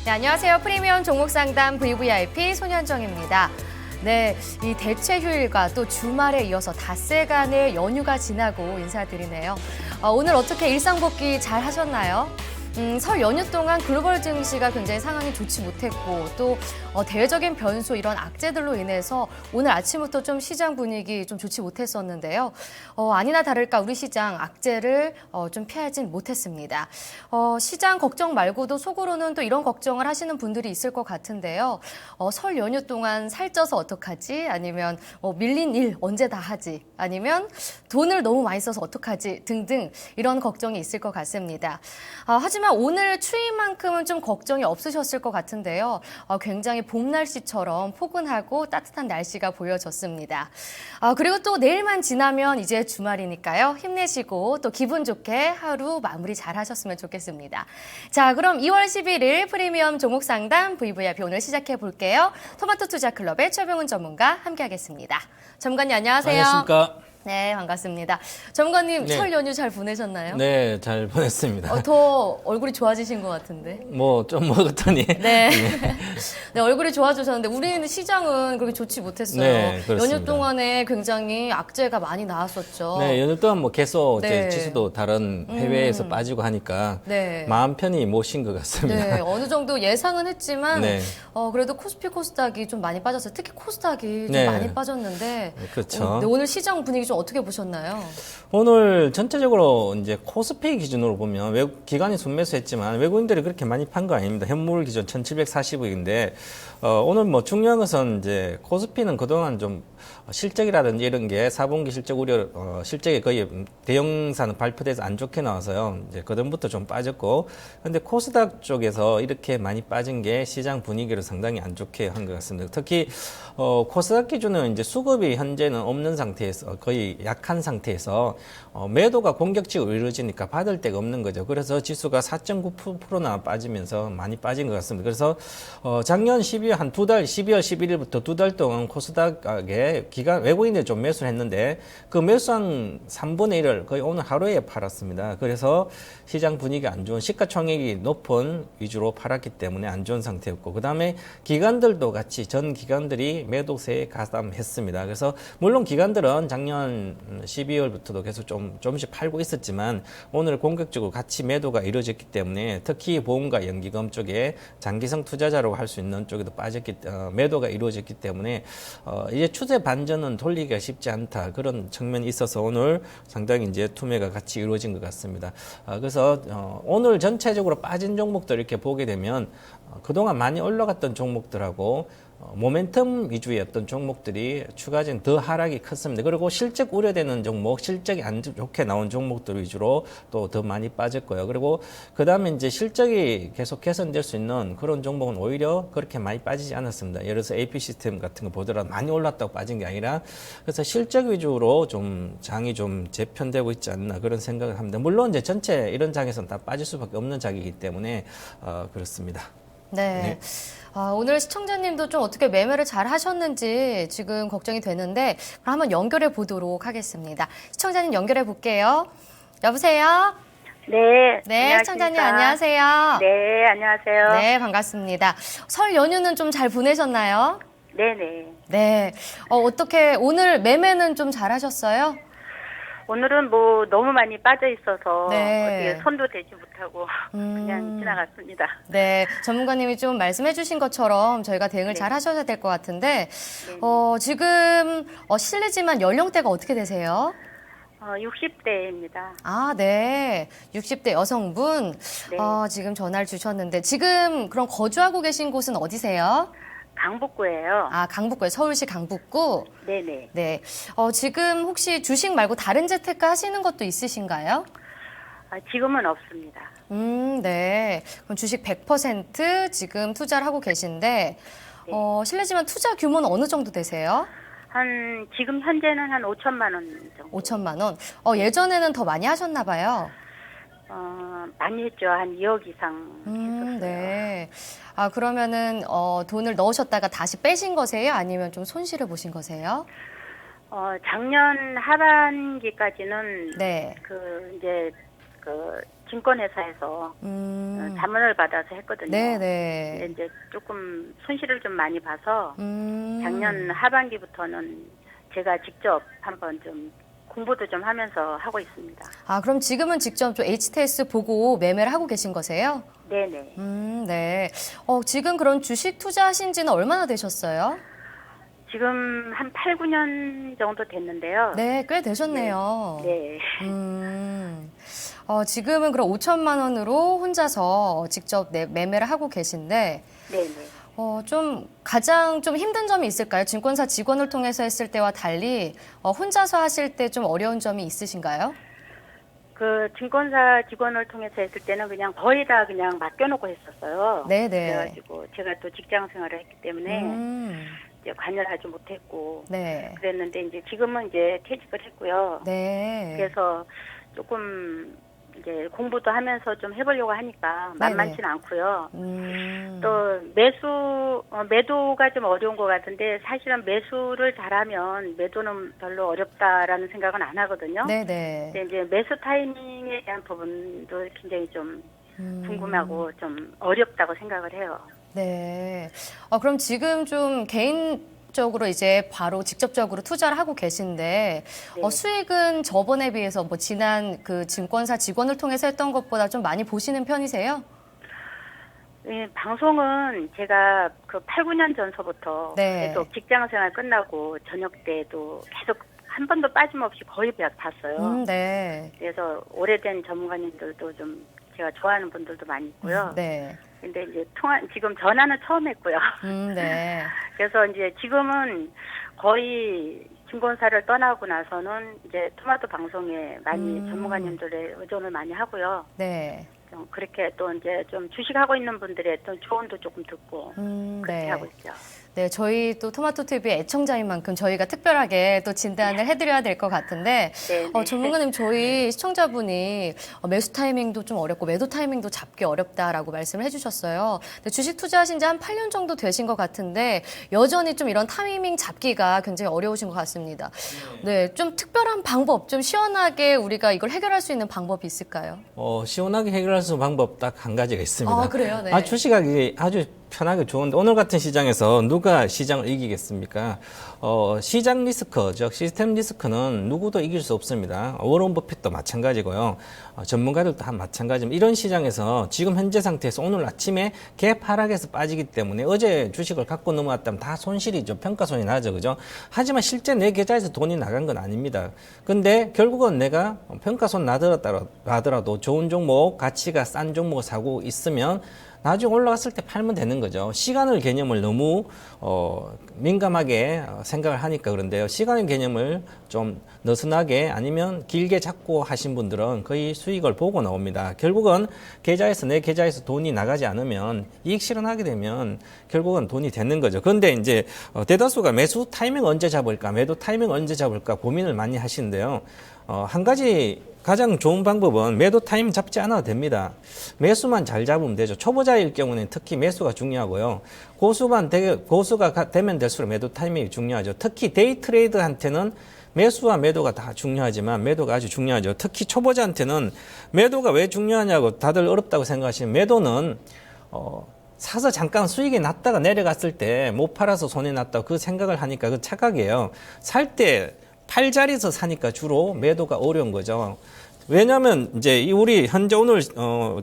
네, 안녕하세요. 프리미엄 종목 상담 VVIP 손현정입니다. 네, 이 대체 휴일과 또 주말에 이어서 닷새간의 연휴가 지나고 인사드리네요. 오늘 어떻게 일상 복귀 잘 하셨나요? 설 연휴 동안 글로벌 증시가 굉장히 상황이 좋지 못했고 또 대외적인 변수 이런 악재들로 인해서 오늘 아침부터 좀 시장 분위기 좀 좋지 못했었는데요. 아니나 다를까 우리 시장 악재를 좀 피하진 못했습니다. 시장 걱정 말고도 속으로는 또 이런 걱정을 하시는 분들이 있을 것 같은데요. 설 연휴 동안 살쪄서 어떡하지? 아니면 밀린 일 언제 다 하지? 아니면 돈을 너무 많이 써서 어떡하지? 등등 이런 걱정이 있을 것 같습니다. 하지만 오늘 추위만큼은 좀 걱정이 없으셨을 것 같은데요. 굉장히 봄 날씨처럼 포근하고 따뜻한 날씨가 보여졌습니다. 그리고 또 내일만 지나면 이제 주말이니까요. 힘내시고 또 기분 좋게 하루 마무리 잘 하셨으면 좋겠습니다. 자, 그럼 2월 11일 프리미엄 종목 상담 VVIP 오늘 시작해 볼게요. 토마토 투자 클럽의 최병훈 전문가 함께하겠습니다. 전문가님 안녕하세요. 안녕하십니까. 네, 반갑습니다. 전문가님, 네. 설 연휴 잘 보내셨나요? 네, 잘 보냈습니다. 더 얼굴이 좋아지신 것 같은데. 뭐 좀 먹었더니. 네. 네, 얼굴이 좋아지셨는데 우리는 시장은 그렇게 좋지 못했어요. 네, 그렇습니다. 연휴 동안에 굉장히 악재가 많이 나왔었죠. 네, 연휴 동안 뭐 계속 네. 이제 지수도 다른 해외에서 빠지고 하니까 네. 마음 편히 못 쉰 것 같습니다. 네, 어느 정도 예상은 했지만 네. 그래도 코스피 코스닥이 좀 많이 빠졌어요. 특히 코스닥이 좀 네. 많이 빠졌는데 그렇죠. 네, 오늘 시장 분위기 좀 어떻게 보셨나요? 오늘 전체적으로 이제 코스피 기준으로 보면 외국 기관이 순매수했지만 외국인들이 그렇게 많이 판 거 아닙니다. 현물 기준 1,740억인데 오늘 뭐 중요한 것은 이제 코스피는 그동안 좀 실적이라든지 이런 게 4분기 실적 우려 실적이 거의 대형사는 발표돼서 안 좋게 나와서요. 이제 그전부터 좀 빠졌고 근데 코스닥 쪽에서 이렇게 많이 빠진 게 시장 분위기를 상당히 안 좋게 한 것 같습니다. 특히 코스닥 기준은 이제 수급이 현재는 없는 상태에서 거의 약한 상태에서 매도가 공격적으로 이루어지니까 받을 데가 없는 거죠. 그래서 지수가 4.9%나 빠지면서 많이 빠진 것 같습니다. 그래서 작년 12월 한 두 달, 12월 11일부터 두 달 동안 코스닥에 외국인들이 좀 매수를 했는데 그 매수한 3분의 1을 거의 오늘 하루에 팔았습니다. 그래서 시장 분위기가 안 좋은 시가총액이 높은 위주로 팔았기 때문에 안 좋은 상태였고 그 다음에 기관들도 같이 전 기관들이 매도세에 가담했습니다. 그래서 물론 기관들은 작년 12월부터도 계속 조금씩 팔고 있었지만 오늘 공격적으로 같이 매도가 이루어졌기 때문에 특히 보험과 연기금 쪽에 장기성 투자자라고 할 수 있는 쪽에도 매도가 이루어졌기 때문에 이제 추세 반전은 돌리기가 쉽지 않다 그런 측면이 있어서 오늘 상당히 이제 투매가 같이 이루어진 것 같습니다. 그래서 오늘 전체적으로 빠진 종목들 이렇게 보게 되면 그동안 많이 올라갔던 종목들하고 모멘텀 위주의 어떤 종목들이 추가적인 더 하락이 컸습니다. 그리고 실적 우려되는 종목, 실적이 안 좋게 나온 종목들 위주로 또 더 많이 빠졌고요. 그리고 그 다음에 이제 실적이 계속 개선될 수 있는 그런 종목은 오히려 그렇게 많이 빠지지 않았습니다. 예를 들어서 AP 시스템 같은 거 보더라도 많이 올랐다고 빠진 게 아니라 그래서 실적 위주로 좀 장이 좀 재편되고 있지 않나 그런 생각을 합니다. 물론 이제 전체 이런 장에서는 다 빠질 수밖에 없는 장이기 때문에 그렇습니다. 네. 오늘 시청자님도 좀 어떻게 매매를 잘 하셨는지 지금 걱정이 되는데 그럼 한번 연결해 보도록 하겠습니다. 시청자님 연결해 볼게요. 여보세요? 네. 네, 시청자님 안녕하세요. 네, 안녕하세요. 네, 반갑습니다. 설 연휴는 좀 잘 보내셨나요? 네네. 네. 어떻게 오늘 매매는 좀 잘 하셨어요? 오늘은 뭐 너무 많이 빠져 있어서 네. 어디에 손도 대지 못하고 그냥 지나갔습니다. 네, 전문가님이 좀 말씀해 주신 것처럼 저희가 대응을 네. 잘 하셔야 될 것 같은데 지금 실례지만 연령대가 어떻게 되세요? 60대입니다. 아, 네. 60대 여성분. 네. 지금 전화를 주셨는데 지금 그럼 거주하고 계신 곳은 어디세요? 강북구예요. 아, 강북구요. 서울시 강북구. 네네. 네. 지금 혹시 주식 말고 다른 재테크 하시는 것도 있으신가요? 지금은 없습니다. 네. 그럼 주식 100% 지금 투자를 하고 계신데, 네. 실례지만 투자 규모는 어느 정도 되세요? 지금 현재는 한 5천만 원 정도. 5천만 원. 예전에는 더 많이 하셨나 봐요. 많이 했죠. 한 2억 이상 했었어요. 네. 그러면은 돈을 넣으셨다가 다시 빼신 거세요? 아니면 좀 손실을 보신 거세요? 작년 하반기까지는 네. 이제 증권회사에서 자문을 받아서 했거든요. 네네. 근데 이제 조금 손실을 좀 많이 봐서 음. 작년 하반기부터는 제가 직접 한번 좀 공부도 좀 하면서 하고 있습니다. 아, 그럼 지금은 직접 좀 HTS 보고 매매를 하고 계신 거세요? 네네. 네. 지금 그런 주식 투자하신 지는 얼마나 되셨어요? 지금 한 8, 9년 정도 됐는데요. 네, 꽤 되셨네요. 네. 지금은 그럼 5천만 원으로 혼자서 직접 매매를 하고 계신데, 네네. 좀 가장 좀 힘든 점이 있을까요? 증권사 직원을 통해서 했을 때와 달리 혼자서 하실 때 좀 어려운 점이 있으신가요? 그 증권사 직원을 통해서 했을 때는 그냥 거의 다 그냥 맡겨놓고 했었어요. 네네. 그래가지고 제가 또 직장 생활을 했기 때문에 이제 관여를 하지 못했고 네. 그랬는데 이제 지금은 이제 퇴직을 했고요. 네. 그래서 조금 이제 공부도 하면서 좀 해보려고 하니까 만만치는 않고요. 또 매도가 좀 어려운 것 같은데 사실은 매수를 잘하면 매도는 별로 어렵다라는 생각은 안 하거든요. 네네. 근데 이제 매수 타이밍에 대한 부분도 굉장히 좀 궁금하고 좀 어렵다고 생각을 해요. 네. 그럼 지금 좀 개인적으로 이제 바로 직접적으로 투자를 하고 계신데 네. 수익은 저번에 비해서 뭐 지난 그 증권사 직원을 통해서 했던 것보다 좀 많이 보시는 편이세요? 예, 방송은 제가 그 8, 9년 전서부터 네. 계속 직장 생활 끝나고 저녁 때도 계속 한 번도 빠짐없이 거의 봤어요. 네. 그래서 오래된 전문가님들도 좀 제가 좋아하는 분들도 많이 있고요. 네. 근데 이제 지금 전화는 처음 했고요. 네. 그래서 이제 지금은 거의 증권사를 떠나고 나서는 이제 토마토 방송에 많이 전문가님들의 의존을 많이 하고요. 네. 좀 그렇게 또 이제 좀 주식하고 있는 분들의 또 조언도 조금 듣고 그렇게 네. 하고 있죠. 네, 저희 또 토마토 TV의 애청자인 만큼 저희가 특별하게 또 진단을 해드려야 될 것 같은데, 네. 전문가님 저희 시청자분이 매수 타이밍도 좀 어렵고 매도 타이밍도 잡기 어렵다라고 말씀을 해주셨어요. 근데 주식 투자하신 지 한 8년 정도 되신 것 같은데 여전히 좀 이런 타이밍 잡기가 굉장히 어려우신 것 같습니다. 네, 좀 특별한 방법, 좀 시원하게 우리가 이걸 해결할 수 있는 방법이 있을까요? 시원하게 해결할 수 있는 방법 딱 한 가지가 있습니다. 아, 그래요? 네. 주식하기 아주 편하게 좋은데 오늘 같은 시장에서 누가 시장을 이기겠습니까? 시장 리스크, 즉 시스템 리스크는 누구도 이길 수 없습니다. 워런 버핏도 마찬가지고요. 전문가들도 다 마찬가지입니다. 이런 시장에서 지금 현재 상태에서 오늘 아침에 갭 하락에서 빠지기 때문에 어제 주식을 갖고 넘어왔다면 다 손실이죠. 평가손이 나죠. 그죠? 하지만 실제 내 계좌에서 돈이 나간 건 아닙니다. 근데 결국은 내가 평가손 나더라도 좋은 종목, 가치가 싼 종목을 사고 있으면 나중에 올라갔을 때 팔면 되는 거죠. 시간을 개념을 너무 민감하게 생각을 하니까 그런데요. 시간의 개념을 좀 느슨하게 아니면 길게 잡고 하신 분들은 거의 수익을 보고 나옵니다. 결국은 내 계좌에서 돈이 나가지 않으면 이익 실현하게 되면 결국은 돈이 되는 거죠. 그런데 이제 대다수가 매수 타이밍 언제 잡을까, 매도 타이밍 언제 잡을까 고민을 많이 하시는데요. 한 가지 가장 좋은 방법은 매도 타임 잡지 않아도 됩니다. 매수만 잘 잡으면 되죠. 초보자일 경우는 특히 매수가 중요하고요. 고수가 되면 될수록 매도 타이밍이 중요하죠. 특히 데이 트레이드한테는 매수와 매도가 다 중요하지만 매도가 아주 중요하죠. 특히 초보자한테는 매도가 왜 중요하냐고 다들 어렵다고 생각하시면 매도는 사서 잠깐 수익이 났다가 내려갔을 때 못 팔아서 손해 났다고 그 생각을 하니까 그 착각이에요. 살 때 팔자리에서 사니까 주로 매도가 어려운 거죠. 왜냐하면 이제 우리 현재 오늘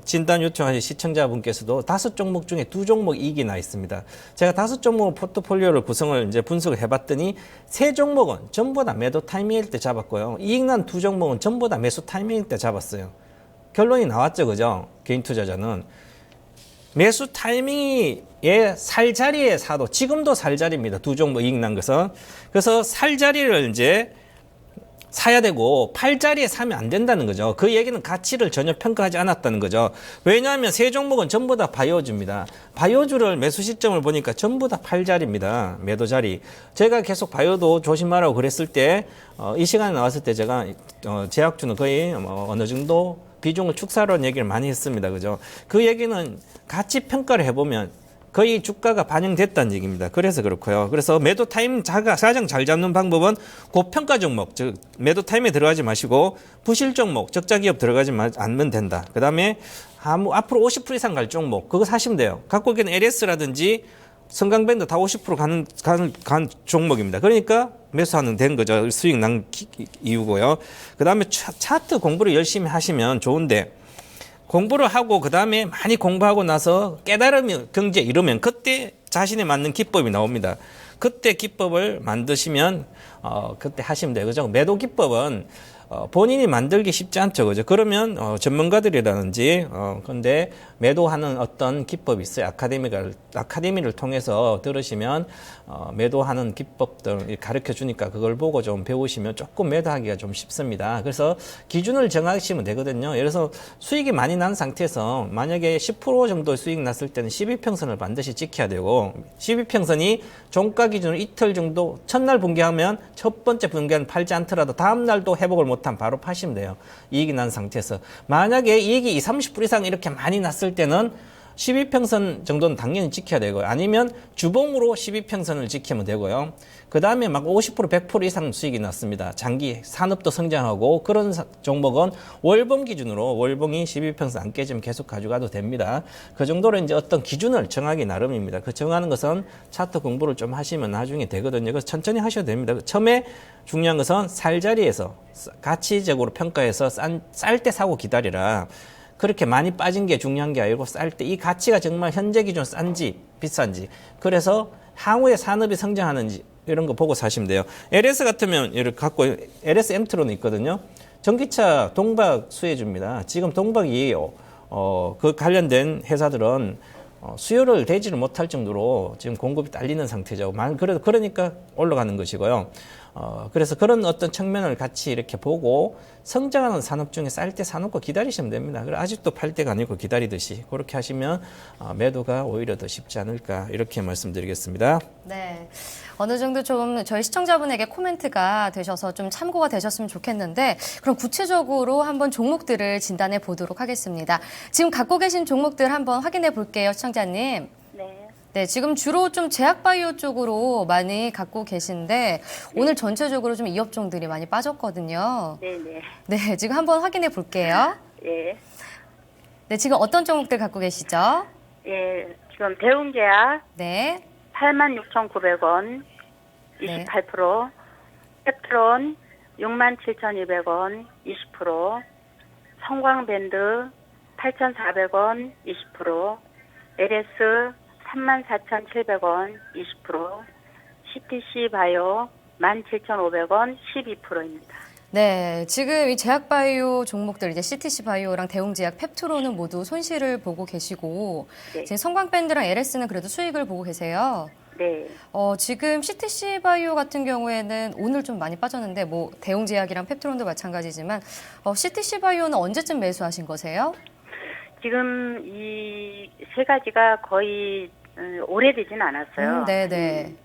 진단 요청하신 시청자분께서도 5종목 중에 2종목 이익이 나 있습니다. 제가 5종목 포트폴리오를 구성을 이제 분석을 해봤더니 3종목은 전부 다 매도 타이밍일 때 잡았고요. 이익 난 2종목은 전부 다 매수 타이밍일 때 잡았어요. 결론이 나왔죠, 그죠? 개인 투자자는. 매수 타이밍이 살 자리에 사도 지금도 살 자리입니다. 2종목 이익 난 것은. 그래서 살 자리를 이제 사야 되고 팔 자리에 사면 안 된다는 거죠. 그 얘기는 가치를 전혀 평가하지 않았다는 거죠. 왜냐하면 3종목은 전부 다 바이오주입니다. 바이오주를 매수 시점을 보니까 전부 다 팔 자리입니다. 매도 자리. 제가 계속 바이오도 조심하라고 그랬을 때 이 시간에 나왔을 때 제가 제약주는 거의 어느 정도 비중을 축소하라는 얘기를 많이 했습니다. 그죠? 그 얘기는 가치 평가를 해보면 거의 주가가 반영됐다는 얘기입니다. 그래서 그렇고요. 그래서 매도 타임 가장 잘 잡는 방법은 고평가 종목, 즉 매도 타임에 들어가지 마시고 부실 종목, 적자 기업 들어가지 않으면 된다. 그다음에 앞으로 50% 이상 갈 종목 그거 사시면 돼요. 갖고 있는 LS라든지 성강밴드 다 50% 간 종목입니다. 그러니까 매수하는 된 거죠. 수익 난 이유고요. 그다음에 차트 공부를 열심히 하시면 좋은데 공부를 하고 그다음에 많이 공부하고 나서 깨달음이 경지에 이르면 그때 자신에 맞는 기법이 나옵니다. 그때 기법을 만드시면 그때 하시면 돼요. 그죠? 매도 기법은 본인이 만들기 쉽지 않죠. 그죠? 그러면 전문가들이라든지 근데 매도하는 어떤 기법이 있어요. 아카데미를 통해서 들으시면 매도하는 기법들 가르쳐 주니까 그걸 보고 좀 배우시면 조금 매도하기가 좀 쉽습니다. 그래서 기준을 정하시면 되거든요. 예를 들어서 수익이 많이 난 상태에서 만약에 10% 정도 수익 났을 때는 12평선을 반드시 지켜야 되고 12평선이 종가 기준으로 이틀 정도 첫날 붕괴하면 첫 번째 붕괴는 팔지 않더라도 다음 날도 회복을 못하면 바로 파시면 돼요. 이익이 난 상태에서. 만약에 이익이 30% 이상 이렇게 많이 났을 때는 12평선 정도는 당연히 지켜야 되고요. 아니면 주봉으로 12평선을 지키면 되고요. 그 다음에 막 50%, 100% 이상 수익이 났습니다. 장기 산업도 성장하고 그런 종목은 월봉 기준으로 월봉이 12평선 안 깨지면 계속 가져가도 됩니다. 그 정도로 이제 어떤 기준을 정하기 나름입니다. 그 정하는 것은 차트 공부를 좀 하시면 나중에 되거든요. 그래서 천천히 하셔도 됩니다. 처음에 중요한 것은 살 자리에서 가치적으로 평가해서 쌀 때 사고 기다리라. 그렇게 많이 빠진 게 중요한 게 아니고 쌀 때 이 가치가 정말 현재 기준 싼지 비싼지 그래서 향후에 산업이 성장하는지 이런 거 보고 사시면 돼요. LS 같으면 이렇게 갖고 LS 엠트론이 있거든요. 전기차 동박 수혜주입니다. 지금 동박이 그 관련된 회사들은 수요를 대지를 못할 정도로 지금 공급이 딸리는 상태죠. 그러니까 올라가는 것이고요. 그래서 그런 어떤 측면을 같이 이렇게 보고 성장하는 산업 중에 쌀 때 사놓고 기다리시면 됩니다. 아직도 팔 때가 아니고 기다리듯이 그렇게 하시면 매도가 오히려 더 쉽지 않을까 이렇게 말씀드리겠습니다. 네. 어느 정도 좀 저희 시청자분에게 코멘트가 되셔서 좀 참고가 되셨으면 좋겠는데 그럼 구체적으로 한번 종목들을 진단해 보도록 하겠습니다. 지금 갖고 계신 종목들 한번 확인해 볼게요, 시청자님. 네. 네, 지금 주로 좀 제약바이오 쪽으로 많이 갖고 계신데 오늘 전체적으로 좀 이 업종들이 많이 빠졌거든요. 네네. 네, 지금 한번 확인해 볼게요. 예. 네, 지금 어떤 종목들 갖고 계시죠? 예. 지금 대웅제약 네, 86,900원, 네. 28%. 펩트론 67,200원, 20%. 성광밴드 8,400원, 20%. LS 34,700원, 20%. CTC 바이오 17,500원, 12%입니다. 네, 지금 이 제약바이오 종목들 이제 CTC 바이오랑 대웅제약, 펩트론은 모두 손실을 보고 계시고 네. 지금 성광밴드랑 LS는 그래도 수익을 보고 계세요. 네. 지금 CTC 바이오 같은 경우에는 오늘 좀 많이 빠졌는데 뭐 대웅제약이랑 펩트론도 마찬가지지만 CTC 바이오는 언제쯤 매수하신 거세요? 지금 이 세 가지가 거의 오래되진 않았어요. 네네.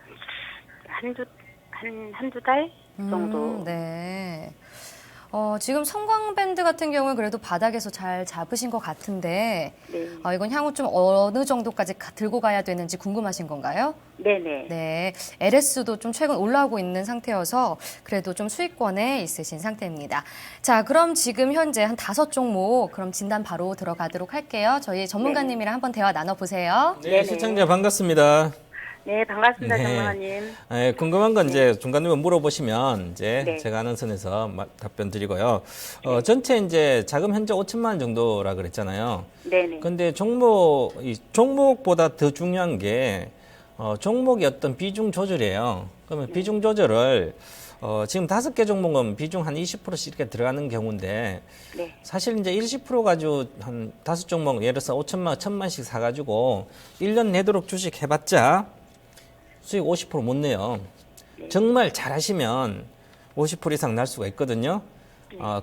한두 달 정도. 네. 지금 성광밴드 같은 경우는 그래도 바닥에서 잘 잡으신 것 같은데 네. 이건 향후 좀 어느 정도까지 들고 가야 되는지 궁금하신 건가요? 네네. 네, LS도 좀 최근 올라오고 있는 상태여서 그래도 좀 수익권에 있으신 상태입니다. 자, 그럼 지금 현재 한 5종목 그럼 진단 바로 들어가도록 할게요. 저희 전문가님이랑 한번 대화 나눠보세요. 네, 네네. 시청자 반갑습니다. 네, 반갑습니다, 네. 전문가님. 궁금한 건 이제 중간에 물어보시면 이제 네. 제가 아는 선에서 답변 드리고요. 전체 이제 자금 현재 5천만 원 정도라 그랬잖아요. 네네. 근데 종목보다 더 중요한 게 종목의 어떤 비중 조절이에요. 그러면 비중 조절을 지금 5개 종목은 비중 한 20%씩 이렇게 들어가는 경우인데 네. 사실 이제 20% 가지고 한 5종목 예를 들어서 5천만 원, 1,000만씩 사가지고 1년 내도록 주식 해봤자 수익 50% 못 내요. 정말 잘하시면 50% 이상 날 수가 있거든요.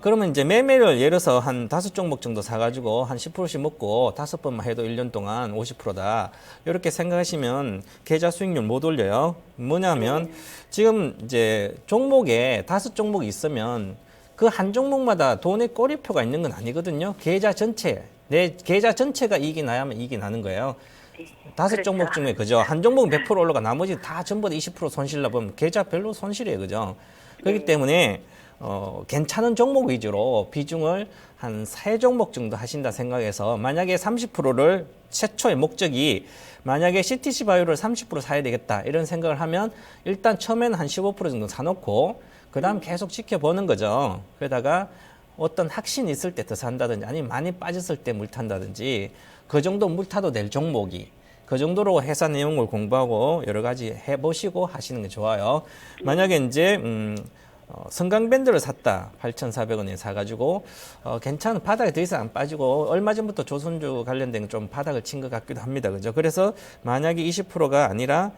그러면 이제 매매를 예를 들어서 한 5종목 정도 사가지고 한 10%씩 먹고 5번만 해도 1년 동안 50%다. 이렇게 생각하시면 계좌 수익률 못 올려요. 뭐냐면 지금 이제 종목에 5종목이 있으면 그 한 종목마다 돈의 꼬리표가 있는 건 아니거든요. 계좌 전체 내 계좌 전체가 이익이 나야만 이익이 나는 거예요. 다섯 그렇죠. 종목 중에 그죠? 한 종목은 100% 올라가 나머지 다 전부 다 20% 손실 나보면 계좌 별로 손실이에요. 그죠? 그렇기 때문에 괜찮은 종목 위주로 비중을 한 3종목 정도 하신다 생각해서 만약에 30%를 최초의 목적이 만약에 CTC 바이오를 30% 사야 되겠다 이런 생각을 하면 일단 처음에는 한 15% 정도 사놓고 그 다음 계속 지켜보는 거죠. 그러다가 어떤 확신이 있을 때 더 산다든지 아니면 많이 빠졌을 때 물 탄다든지 그 정도 물 타도 될 종목이 그 정도로 회사 내용을 공부하고 여러 가지 해보시고 하시는 게 좋아요. 만약에 이제 성강밴드를 샀다. 8,400원에 사가지고 괜찮은 바닥에 더 이상 안 빠지고 얼마 전부터 조선주 관련된 좀 바닥을 친 것 같기도 합니다. 그죠? 그래서 만약에 20%가 아니라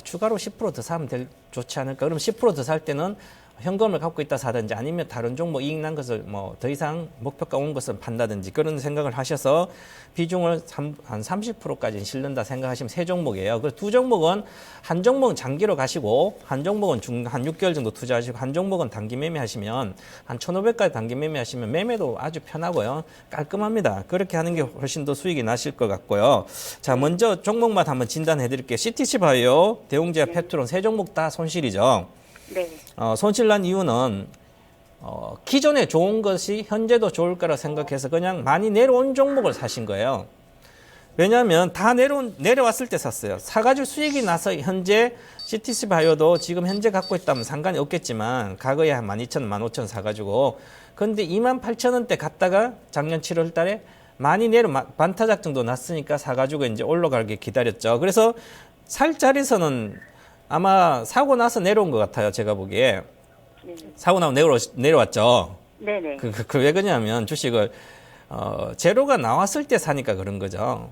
추가로 10% 더 사면 좋지 않을까? 그럼 10% 더 살 때는 현금을 갖고 있다 사든지 아니면 다른 종목 이익 난 것을 뭐 더 이상 목표가 온 것을 판다든지 그런 생각을 하셔서 비중을 한 30%까지 실른다 생각하시면 3종목이에요. 그래서 2종목은 한 종목은 장기로 가시고 한 종목은 한 6개월 정도 투자하시고 한 종목은 단기 매매하시면 한 1,500까지 단기 매매하시면 매매도 아주 편하고요. 깔끔합니다. 그렇게 하는 게 훨씬 더 수익이 나실 것 같고요. 자, 먼저 종목마다 한번 진단해 드릴게요. CTC 바이오, 대웅제약, 페트론 3종목 다 손실이죠. 네. 손실 난 이유는 기존에 좋은 것이 현재도 좋을 거라 생각해서 그냥 많이 내려온 종목을 사신 거예요. 왜냐하면 다 내려왔을 때 샀어요. 사가지고 수익이 나서 현재 CTC 바이오도 지금 현재 갖고 있다면 상관이 없겠지만 과거에 한 12,000원, 15,000원 사가지고 근데 28,000원대 갔다가 작년 7월 달에 많이 반타작 정도 났으니까 사가지고 이제 올라가게 기다렸죠. 그래서 살 자리에서는 아마 사고 나서 내려온 것 같아요. 제가 보기에. 사고 나면 내려왔죠. 네네. 왜 그러냐면 주식을 제로가 나왔을 때 사니까 그런 거죠.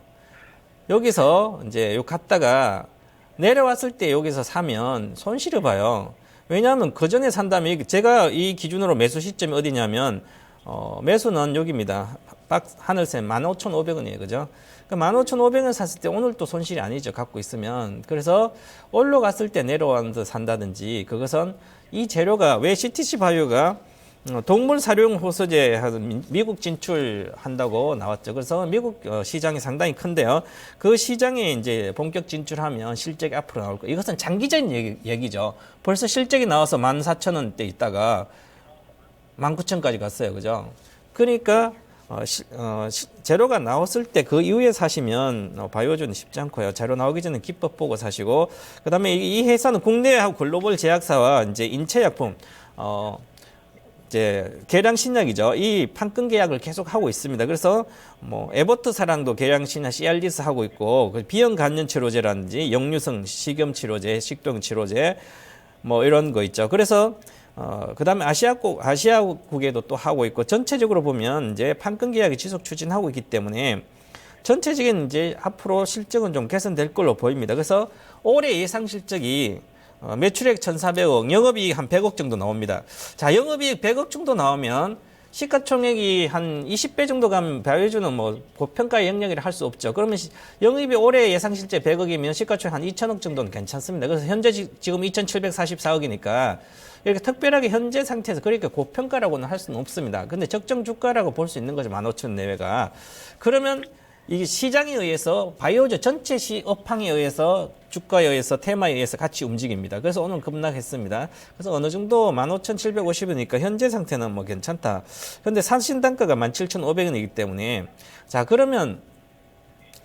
여기서 이제 요 갔다가 내려왔을 때 여기서 사면 손실을 봐요. 왜냐하면 그 전에 산다면 제가 이 기준으로 매수 시점이 어디냐면 매수는 여기입니다. 하늘색 15,500원이에요. 그죠? 15,500원 샀을 때 오늘 또 손실이 아니죠. 갖고 있으면. 그래서 올라갔을 때 내려와서 산다든지 그것은 이 재료가 왜 CTC 바이오가 동물 사료용 호소제 미국 진출한다고 나왔죠. 그래서 미국 시장이 상당히 큰데요. 그 시장에 이제 본격 진출하면 실적이 앞으로 나올 거예요. 이것은 장기적인 얘기죠. 벌써 실적이 나와서 14,000원대 있다가 19,000까지 갔어요. 그죠? 그러니까 재료가 나왔을 때 그 이후에 사시면 바이오주는 쉽지 않고요. 재료 나오기 전에 기법 보고 사시고 그다음에 이 회사는 국내하고 글로벌 제약사와 이제 인체약품 이제 계량 신약이죠. 이 판권 계약을 계속 하고 있습니다. 그래서 뭐 에버트사랑도 계량 신약 CRDS 하고 있고 비형 간염 치료제라든지 역류성 식염 치료제, 식도염 치료제 뭐 이런 거 있죠. 그래서 그다음에 아시아국에도 또 하고 있고 전체적으로 보면 이제 판권 계약이 지속 추진하고 있기 때문에 전체적인 이제 앞으로 실적은 좀 개선될 걸로 보입니다. 그래서 올해 예상 실적이 매출액 1,400억, 영업이익 한 100억 정도 나옵니다. 자, 영업이익 100억 정도 나오면 시가총액이 한 20배 정도 가면 바이오주는 뭐 고평가의 영역이라 할 수 없죠. 그러면 영업이 올해 예상 실제 100억이면 시가총액 한 2,000억 정도는 괜찮습니다. 그래서 현재 지금 2,744억이니까 이렇게 특별하게 현재 상태에서 그렇게 고평가라고는 할 수는 없습니다. 근데 적정 주가라고 볼 수 있는 거죠. 15,000 내외가. 그러면 이게 시장에 의해서 바이오주 전체 업황에 의해서 주가에 의해서 테마에 의해서 같이 움직입니다. 그래서 오늘 급락했습니다. 그래서 어느 정도 15,750원이니까 현재 상태는 뭐 괜찮다. 그런데 사신 단가가 17,500원이기 때문에 자 그러면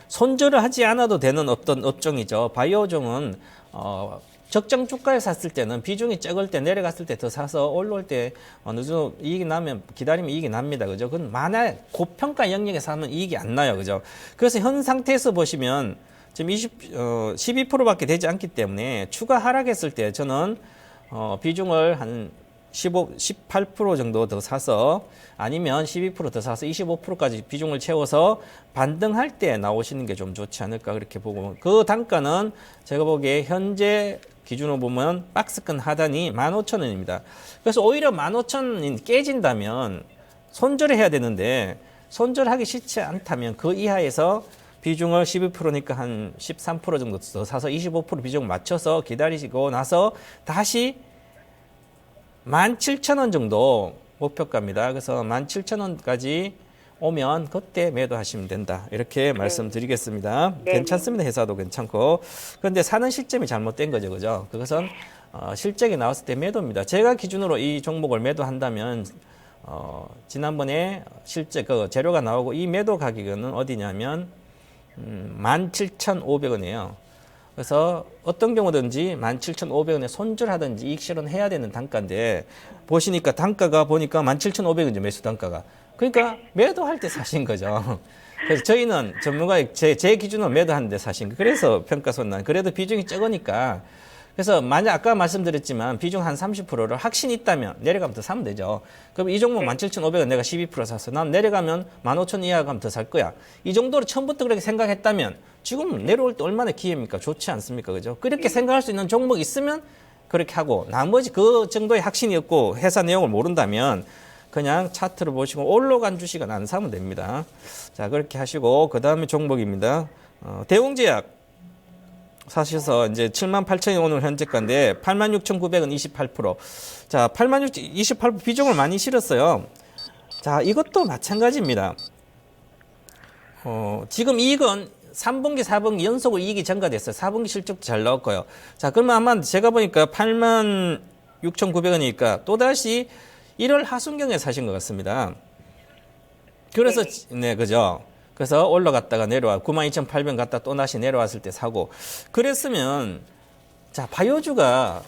손절을 하지 않아도 되는 어떤 업종이죠. 바이오종은 적정 주가에 샀을 때는 비중이 적을 때 내려갔을 때 더 사서 올라올 때 어느 정도 이익이 나면 기다리면 이익이 납니다. 그죠? 그건 만약 고평가 영역에 사면 이익이 안 나요. 그죠? 그래서 현 상태에서 보시면 지금 12%밖에 되지 않기 때문에 추가 하락했을 때 저는 비중을 한 18% 정도 더 사서 아니면 12% 더 사서 25%까지 비중을 채워서 반등할 때 나오시는 게 좀 좋지 않을까 그렇게 보고 그 단가는 제가 보기에 현재 기준으로 보면 박스권 하단이 15,000원입니다. 그래서 오히려 15,000원이 깨진다면 손절을 해야 되는데 손절하기 싫지 않다면 그 이하에서 비중을 12%니까 한 13% 정도 더 사서 25% 비중 맞춰서 기다리시고 나서 다시 17,000원 정도 목표가입니다. 그래서 17,000원까지 오면 그때 매도하시면 된다. 이렇게 말씀드리겠습니다. 네. 괜찮습니다. 회사도 괜찮고. 그런데 사는 시점이 잘못된 거죠. 그죠? 그것은 실적이 나왔을 때 매도입니다. 제가 기준으로 이 종목을 매도한다면 지난번에 실제 그 재료가 나오고 이 매도 가격은 어디냐면 17,500원이에요. 그래서 어떤 경우든지 17,500원에 손절하든지 이익 실현해야 되는 단가인데 보시니까 단가가 보니까 17,500원이죠. 매수 단가가. 그러니까 매도할 때 사신 거죠. 그래서 저희는 전문가의 제 기준으로 매도하는데 사신 거. 그래서 평가손난. 그래도 비중이 적으니까. 그래서 만약 아까 말씀드렸지만 비중 한 30%를 확신이 있다면 내려가면 더 사면 되죠. 그럼 이 종목 17,500원 내가 12% 샀어. 난 내려가면 15,000원 이하 가면 더 살 거야. 이 정도로 처음부터 그렇게 생각했다면 지금 내려올 때 얼마나 기회입니까? 좋지 않습니까? 그죠? 그렇게 생각할 수 있는 종목 있으면 그렇게 하고 나머지 그 정도의 확신이 없고 회사 내용을 모른다면 그냥 차트를 보시고 올라간 주식은 안 사면 됩니다. 자, 그렇게 하시고 그 다음에 종목입니다. 대웅제약 사셔서 이제 78,000원 오늘 현재가인데 86,900원 28%. 자, 86,000 28% 비중을 많이 실었어요. 자, 이것도 마찬가지입니다. 지금 이익은 3분기, 4분기 연속으로 이익이 증가됐어요. 4분기 실적도 잘 나왔고요. 자, 그러면 아마 제가 보니까 86,900원이니까 또다시 1월 하순경에 사신 것 같습니다. 그래서, 네, 그죠. 그래서 올라갔다가 내려와 92,800원 갔다 또 다시 내려왔을 때 사고 그랬으면 자 바이오주가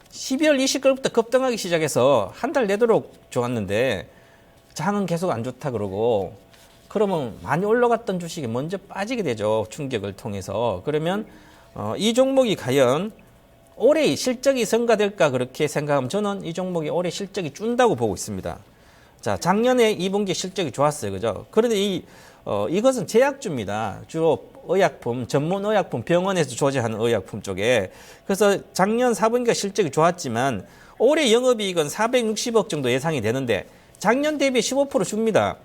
12월 20일부터 급등하기 시작해서 한 달 내도록 좋았는데 장은 계속 안 좋다 그러고 그러면 많이 올라갔던 주식이 먼저 빠지게 되죠. 충격을 통해서. 그러면 이 종목이 과연 올해 실적이 성과될까 그렇게 생각하면 저는 이 종목이 올해 실적이 준다고 보고 있습니다. 자, 작년에 2분기 실적이 좋았어요. 그죠? 그런데 이것은 제약주입니다. 주로 의약품, 전문 의약품, 병원에서 조제하는 의약품 쪽에. 그래서 작년 4분기가 실적이 좋았지만 올해 영업이익은 460억 정도 예상이 되는데 작년 대비 15% 줍니다.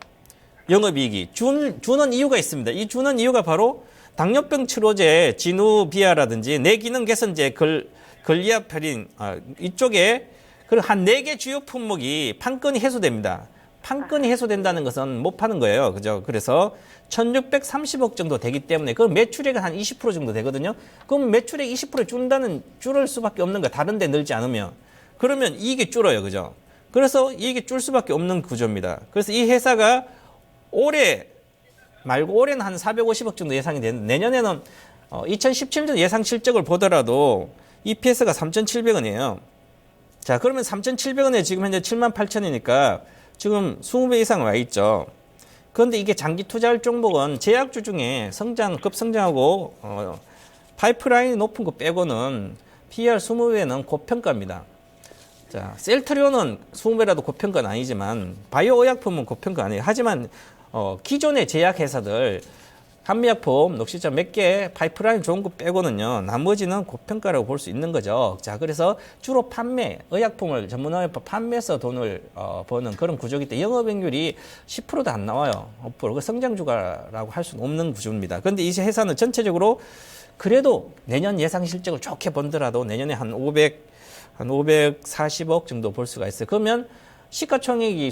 영업이익이. 주는 이유가 있습니다. 이 주는 이유가 바로 당뇨병 치료제, 지누비아라든지 뇌기능 개선제, 걸리아페린, 이쪽에 한 4개 주요 품목이 판건이 해소됩니다. 판건이 해소된다는 것은 못 파는 거예요. 그죠? 그래서 1,630억 정도 되기 때문에 그 매출액은 한 20% 정도 되거든요. 그럼 매출액 20% 줄을 수밖에 없는 거야. 다른 데 늘지 않으면. 그러면 이익이 줄어요. 그죠? 그래서 이익이 줄 수밖에 없는 구조입니다. 그래서 이 회사가 올해 말고 올해는 한 450억 정도 예상이 되는데 내년에는 2017년 예상 실적을 보더라도 EPS가 3,700원이에요. 자, 그러면 3,700원에 지금 현재 78,000원이니까 지금 20배 이상 와 있죠. 그런데 이게 장기 투자할 종목은 제약주 중에 급성장하고 파이프라인이 높은 거 빼고는 PER 20배는 고평가입니다. 자, 셀트리온은 20배라도 고평가는 아니지만 바이오 의약품은 고평가 아니에요. 하지만 기존의 제약회사들 한미약품, 녹시자 몇 개 파이프라인 좋은 거 빼고는요. 나머지는 고평가라고 볼 수 있는 거죠. 자, 그래서 주로 판매, 의약품을 전문의약품 판매해서 돈을 버는 그런 구조이기 때문에 영업이익률이 10%도 안 나와요. 5%. 그 성장주가라고 할 수는 없는 구조입니다. 그런데 이 회사는 전체적으로 그래도 내년 예상 실적을 좋게 본더라도 내년에 한 540억 정도 볼 수가 있어요. 그러면 시가총액이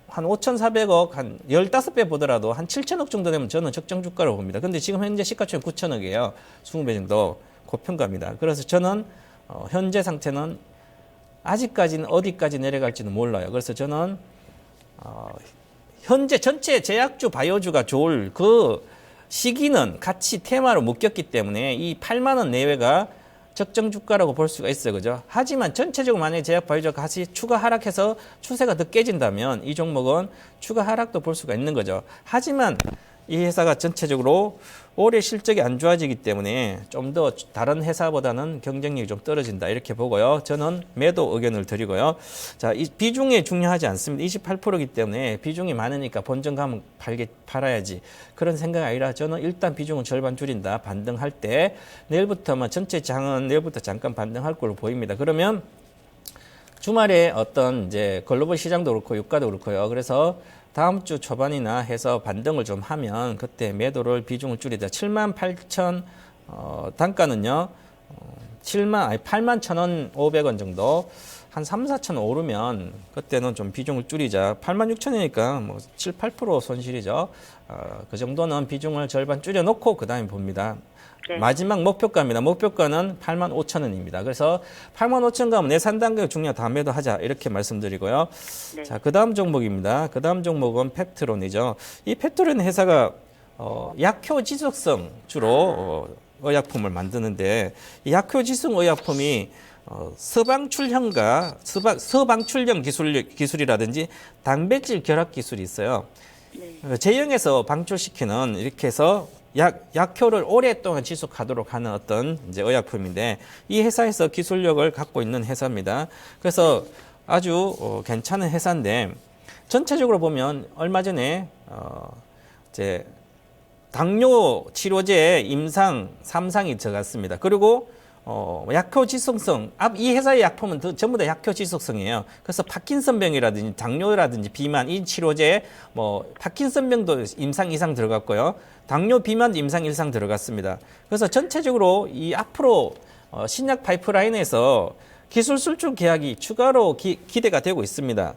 한 5,400억, 한 15배 보더라도 한 7,000억 정도 되면 저는 적정 주가로 봅니다. 근데 지금 현재 시가총액 9,000억이에요. 20배 정도 고평가입니다. 그래서 저는 현재 상태는 아직까지는 어디까지 내려갈지는 몰라요. 그래서 저는 현재 전체 제약주, 바이오주가 좋을 그 시기는 같이 테마로 묶였기 때문에 이 8만 원 내외가 적정 주가라고 볼 수가 있어요. 그죠? 하지만 전체적으로 만약에 제약 바이오주가 같이 추가 하락해서 추세가 더 깨진다면 이 종목은 추가 하락도 볼 수가 있는 거죠. 하지만 이 회사가 전체적으로 올해 실적이 안 좋아지기 때문에 좀 더 다른 회사보다는 경쟁력이 좀 떨어진다 이렇게 보고요. 저는 매도 의견을 드리고요. 자, 이 비중이 중요하지 않습니다. 28%이기 때문에 비중이 많으니까 본전 가면 팔아야지 그런 생각이 아니라 저는 일단 비중은 절반 줄인다. 반등할 때 내일부터만 전체 장은 내일부터 잠깐 반등할 걸로 보입니다. 그러면 주말에 어떤 이제 글로벌 시장도 그렇고 유가도 그렇고요. 그래서 다음 주 초반이나 해서 반등을 좀 하면 그때 매도를 비중을 줄이자. 78,000 단가는요. 81,500원 정도 한 3, 4천 오르면 그때는 좀 비중을 줄이자. 86,000이니까 뭐 7, 8% 손실이죠. 그 정도는 비중을 절반 줄여놓고 그다음에 봅니다. 네. 마지막 목표가입니다. 목표가는 85,000원입니다. 그래서 85,000원 가면 내산 단계 중량 다 매도하자 이렇게 말씀드리고요. 네. 자, 그다음 종목입니다. 그다음 종목은 팩트론이죠. 이 팩트론 회사가 약효 지속성 주로 의약품을 만드는데 이 약효 지속 의약품이 서방출형과 서방출형 기술이라든지 단백질 결합 기술이 있어요. 네. 제형에서 방출시키는 이렇게 해서 약효를 오랫동안 지속하도록 하는 어떤 이제 의약품인데 이 회사에서 기술력을 갖고 있는 회사입니다. 그래서 아주 괜찮은 회사인데 전체적으로 보면 얼마 전에 이제 당뇨 치료제 임상 3상이 들어갔습니다. 그리고 약효 지속성, 이 회사의 약품은 전부 다 약효 지속성이에요. 그래서 파킨슨병이라든지 당뇨라든지 비만 이 치료제에 파킨슨병도 임상 2상 들어갔고요. 당뇨 비만 임상 1상 들어갔습니다. 그래서 전체적으로 이 앞으로 신약 파이프라인에서 기술 수출 계약이 추가로 기대가 되고 있습니다.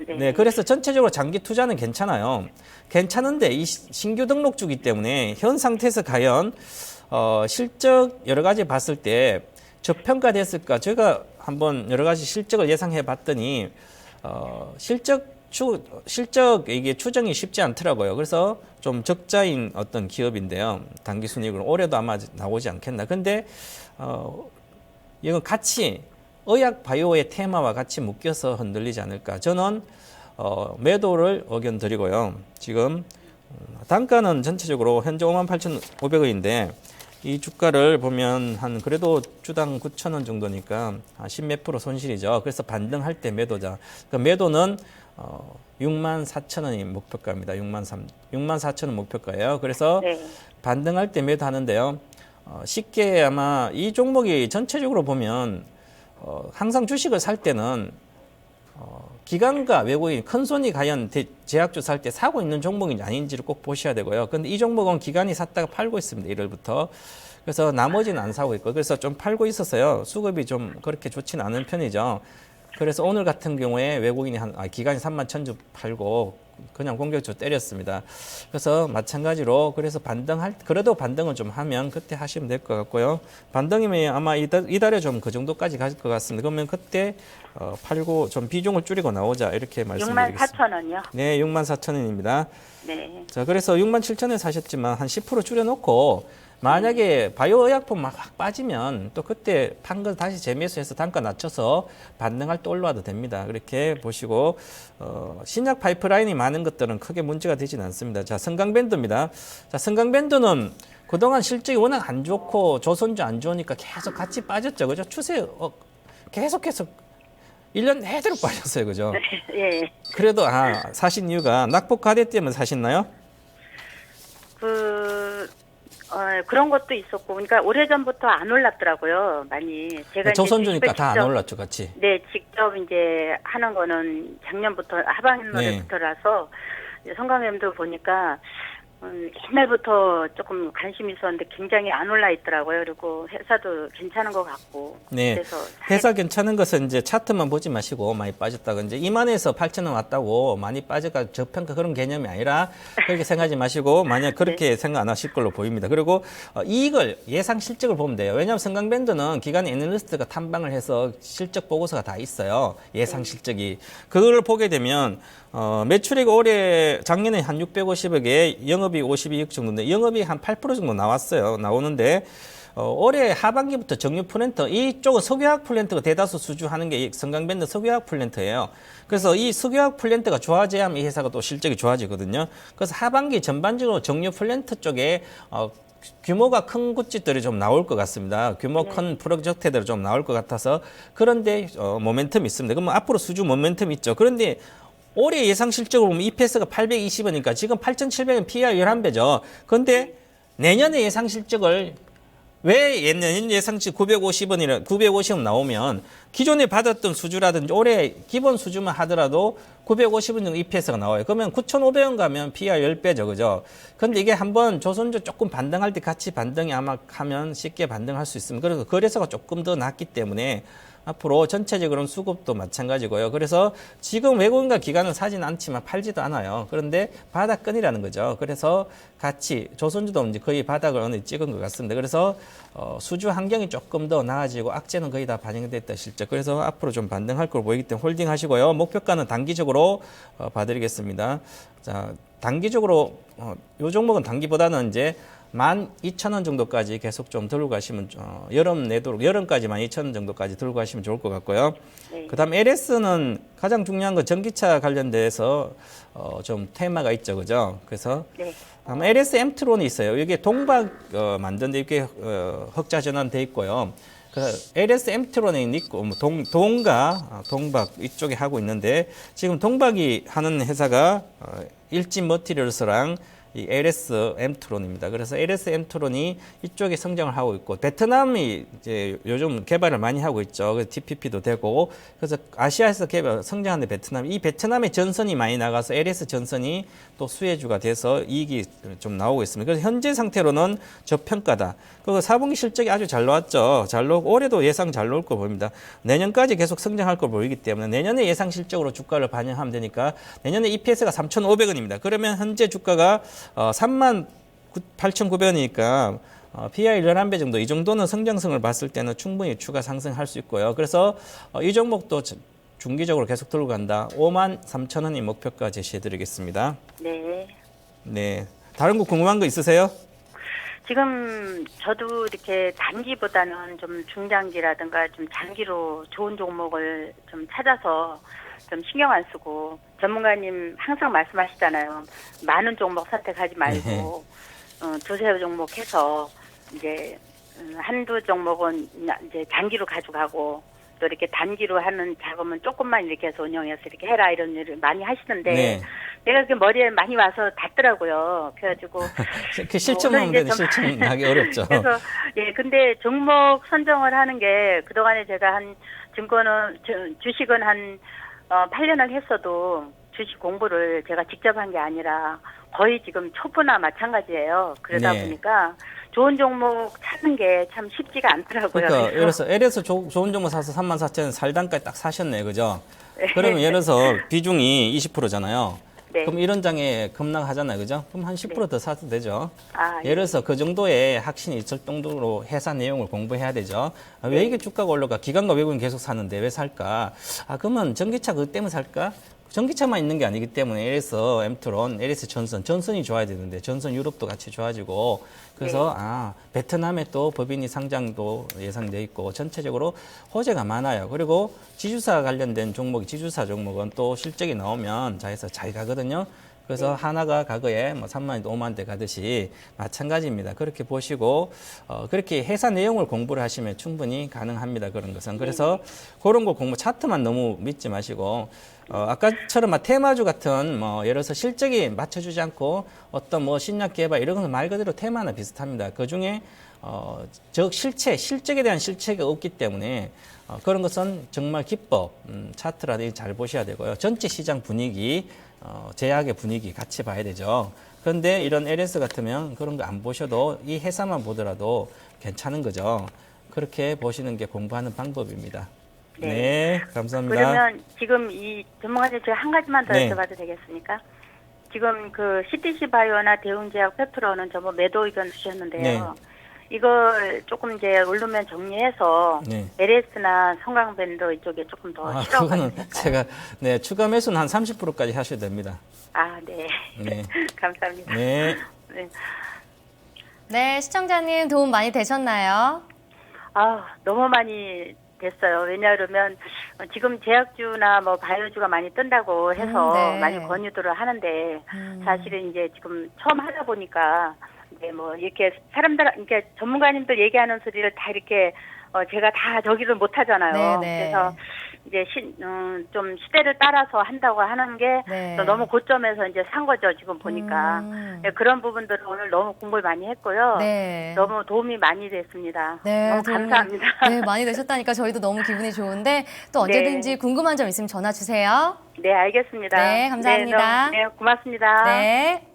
네. 네, 그래서 전체적으로 장기 투자는 괜찮아요. 괜찮은데 이 신규 등록주기 때문에 현 상태에서 과연 실적 여러 가지 봤을 때 저평가됐을까? 제가 한번 여러 가지 실적을 예상해 봤더니 실적 이게 추정이 쉽지 않더라고요. 그래서 좀 적자인 어떤 기업인데요. 단기 순이익으로 올해도 아마 나오지 않겠나. 근데 이건 같이 의약 바이오의 테마와 같이 묶여서 흔들리지 않을까. 저는 매도를 의견 드리고요. 지금 단가는 전체적으로 현재 58,500원인데 이 주가를 보면 한 그래도 주당 9,000원 정도니까 한 10몇 프로 손실이죠. 그래서 반등할 때 매도자. 그러니까 매도는 64,000원이 목표가입니다. 64,000원 목표가예요. 그래서 네. 반등할 때 매도하는데요. 쉽게 아마 이 종목이 전체적으로 보면 항상 주식을 살 때는 기관과 외국인 큰 손이 과연 제약주 살 때 사고 있는 종목인지 아닌지를 꼭 보셔야 되고요. 근데 이 종목은 기관이 샀다가 팔고 있습니다. 1월부터. 그래서 나머지는 안 사고 있고 그래서 좀 팔고 있어서요. 수급이 좀 그렇게 좋지는 않은 편이죠. 그래서 오늘 같은 경우에 외국인이 기관이 31,000주 팔고 그냥 공격적으로 때렸습니다. 그래서 마찬가지로 그래서 그래도 반등을 좀 하면 그때 하시면 될 것 같고요. 반등이면 아마 이달에 좀 그 정도까지 갈 것 같습니다. 그러면 그때 팔고 좀 비중을 줄이고 나오자 이렇게 말씀드리겠습니다. 64,000원이요? 네, 64,000원입니다. 네. 자, 그래서 67,000원에 사셨지만 한 10% 줄여놓고 만약에 바이오 의약품 막 확 빠지면 또 그때 판 거 다시 재매수해서 단가 낮춰서 반등할 때 올라와도 됩니다. 그렇게 보시고 신약 파이프라인이 많은 것들은 크게 문제가 되지는 않습니다. 자, 성강밴드입니다. 자, 성강밴드는 그동안 실적이 워낙 안 좋고 조선주 안 좋으니까 계속 같이 빠졌죠. 그죠? 추세 계속해서 1년 내대로 빠졌어요. 그죠? 예. 그래도 사신 이유가 낙폭 과대 때문에 사셨나요? 그런 것도 있었고, 그러니까 오래전부터 안 올랐더라고요, 많이. 제가 조선주니까 다 안 올랐죠, 같이. 네, 직접 이제 하는 거는 작년부터 하반기부터라서 성강염도 보니까 옛날부터 조금 관심이 있었는데 굉장히 안 올라 있더라고요. 그리고 회사도 괜찮은 것 같고. 네. 그래서 회사 괜찮은 것은 이제 차트만 보지 마시고 많이 빠졌다고 이제 2만에서 8천원 왔다고 많이 빠져가 저평가 그런 개념이 아니라 그렇게 생각하지 마시고 만약 그렇게 네. 생각 안 하실 걸로 보입니다. 그리고 이익을 예상 실적을 보면 돼요. 왜냐하면 성강밴드는 기관 애널리스트가 탐방을 해서 실적 보고서가 다 있어요. 예상 실적이. 그걸 보게 되면 매출액 작년에 한 650억에 영업이익 52억 정도인데 영업이익 한 8% 정도 나오는데 올해 하반기부터 정유 플랜트 이쪽은 석유화학 플랜트가 대다수 수주하는 게 성강밴드 석유화학 플랜트예요. 그래서 이 석유화학 플랜트가 좋아져야만 이 회사가 또 실적이 좋아지거든요. 그래서 하반기 전반적으로 정유 플랜트 쪽에 규모가 큰 굿즈들이 좀 나올 것 같습니다. 규모 큰 프로젝트들이 좀 나올 것 같아서 그런데 모멘텀이 있습니다. 그러면 앞으로 수주 모멘텀이 있죠. 그런데 올해 예상 실적으로 보면 EPS가 820원이니까 지금 8,700원 PER 11배죠. 그런데 내년에 예상 실적을 왜 내년 예상치 950원 나오면 기존에 받았던 수주라든지 올해 기본 수주만 하더라도 950원 정도 EPS가 나와요. 그러면 9,500원 가면 PR 10배죠. 그죠? 근데 이게 한번 조선주 조금 반등할 때 같이 반등이 아마 하면 쉽게 반등할 수 있습니다. 그래서 거래소가 조금 더 낮기 때문에 앞으로 전체적으로는 수급도 마찬가지고요. 그래서 지금 외국인과 기관은 사진 않지만 팔지도 않아요. 그런데 바닥권이라는 거죠. 그래서 같이 조선주도 이제 거의 바닥을 어느 찍은 것 같습니다. 그래서 수주 환경이 조금 더 나아지고 악재는 거의 다 반영됐다 실적. 그래서 앞으로 좀 반등할 걸 보이기 때문에 홀딩 하시고요. 목표가는 단기적으로 봐드리겠습니다. 자, 단기적으로 요 종목은 단기보다는 이제 12,000원 정도까지 계속 좀 들고 가시면 여름 내도록 여름까지 12,000원 정도까지 들고 가시면 좋을 것 같고요. 네. 그다음 LS는 가장 중요한 건 전기차 관련돼서 좀 테마가 있죠, 그죠? 그래서 네. 아마 LS 엠트론이 있어요. 이게 동박 만드는데 이렇게 흑자 전환돼 있고요. 그 LS 엠트론에 있고 뭐 동박 이쪽에 하고 있는데 지금 동박이 하는 회사가 일진 머티리얼스랑 이 LS 엠트론입니다. 그래서 LS 엠트론이 이쪽에 성장을 하고 있고 베트남이 이제 요즘 개발을 많이 하고 있죠. 그래서 TPP도 되고 그래서 아시아에서 개발 성장하는 베트남 이 베트남의 전선이 많이 나가서 LS 전선이 또 수혜주가 돼서 이익이 좀 나오고 있습니다. 그래서 현재 상태로는 저평가다. 그리고 4분기 실적이 아주 잘 나왔죠. 잘 나오고 올해도 예상 잘 나올 거 보입니다. 내년까지 계속 성장할 걸 보이기 때문에 내년에 예상 실적으로 주가를 반영하면 되니까 내년에 EPS가 3,500원입니다. 그러면 현재 주가가 38,900원이니까 PI 11배 정도 이 정도는 성장성을 봤을 때는 충분히 추가 상승할 수 있고요. 그래서 이 종목도 중기적으로 계속 들고 간다. 53,000원이 목표가 제시해드리겠습니다. 네. 네. 다른 거 궁금한 거 있으세요? 지금 저도 이렇게 단기보다는 좀 중장기라든가 좀 장기로 좋은 종목을 좀 찾아서 좀 신경 안 쓰고 전문가님 항상 말씀하시잖아요. 많은 종목 선택하지 말고 두세 종목 해서 이제 한두 종목은 이제 장기로 가져가고 또 이렇게 단기로 하는 작업은 조금만 이렇게 해서 운영해서 이렇게 해라 이런 일을 많이 하시는데 네. 내가 그 머리에 많이 와서 닿더라고요. 그래가지고 그 실천만 하면 되는데 실천하기 어렵죠. 그래서 예 근데 종목 선정을 하는 게 그동안에 제가 한 증권은 주식은 한 8년을 했어도 주식 공부를 제가 직접 한 게 아니라 거의 지금 초보나 마찬가지예요. 그러다 네. 보니까 좋은 종목 찾는 게 참 쉽지가 않더라고요. 그러니까 예를 들어서 L에서 좋은 종목 사서 34,000원 살단까지 딱 사셨네요. 그죠? 네. 그러면 예를 들어서 비중이 20%잖아요. 네. 그럼 이런 장에 급락하잖아요. 그죠? 그럼 한 10%더 사도 되죠. 아, 예를 들어서 그 정도의 확신이 있을 정도로 회사 내용을 공부해야 되죠. 왜 이게 주가가 올라가? 기관과 외국인 계속 사는데 왜 살까? 그러면 전기차 그것 때문에 살까? 전기차만 있는 게 아니기 때문에 LS 엠트론, LS 전선이 좋아야 되는데 전선 유럽도 같이 좋아지고 그래서 베트남에 또 법인이 상장도 예상돼 있고 전체적으로 호재가 많아요. 그리고 지주사 관련된 종목이 지주사 종목은 또 실적이 나오면 자에서 잘 가거든요. 그래서 하나가 과거에 뭐 3만원대 5만원대 가듯이 마찬가지입니다. 그렇게 보시고 그렇게 회사 내용을 공부를 하시면 충분히 가능합니다. 그런 것은. 그래서 그런 거 공부 차트만 너무 믿지 마시고 아까처럼 막 테마주 같은 뭐 예를 들어서 실적이 맞춰주지 않고 어떤 뭐 신약 개발 이런 거는 말 그대로 테마나 비슷합니다. 그 중에 실적에 대한 실체가 없기 때문에 그런 것은 정말 기법 차트라든지 잘 보셔야 되고요. 전체 시장 분위기 제약의 분위기 같이 봐야 되죠. 그런데 이런 LS 같으면 그런 거 안 보셔도 이 회사만 보더라도 괜찮은 거죠. 그렇게 보시는 게 공부하는 방법입니다. 네, 감사합니다. 그러면 지금 이 전문가님 제가 한 가지만 더 네. 여쭤봐도 되겠습니까? 지금 그 CTC 바이오나 대웅제약 페트로는 전부 매도 의견 주셨는데요. 네. 이걸 조금 이제 오르면 정리해서 네. LS나 성광밴드 이쪽에 조금 더 실어가도 그거는 될까요? 제가 추가 매수는 한 30%까지 하셔도 됩니다. 네. 네. 감사합니다. 네. 네. 네, 시청자님 도움 많이 되셨나요? 너무 많이 됐어요. 왜냐하면 지금 제약주나 뭐 바이오주가 많이 뜬다고 해서 네. 많이 권유들을 하는데 사실은 이제 지금 처음 하다 보니까 이제 뭐 이렇게 사람들, 이렇게 전문가님들 얘기하는 소리를 다 이렇게 제가 다 저기를 못 하잖아요. 네네. 그래서 이제 좀 시대를 따라서 한다고 하는 게 네. 너무 고점에서 이제 산 거죠. 지금 보니까. 네, 그런 부분들을 오늘 너무 공부를 많이 했고요. 네. 너무 도움이 많이 됐습니다. 네, 너무 도움이, 감사합니다. 네, 많이 되셨다니까 저희도 너무 기분이 좋은데 또 언제든지 궁금한 점 있으면 전화 주세요. 네, 알겠습니다. 네, 감사합니다. 네, 고맙습니다. 네.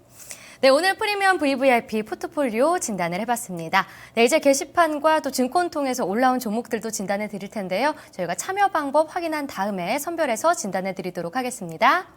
네, 오늘 프리미엄 VVIP 포트폴리오 진단을 해봤습니다. 네, 이제 게시판과 또 증권 통해서 올라온 종목들도 진단해 드릴 텐데요. 저희가 참여 방법 확인한 다음에 선별해서 진단해 드리도록 하겠습니다.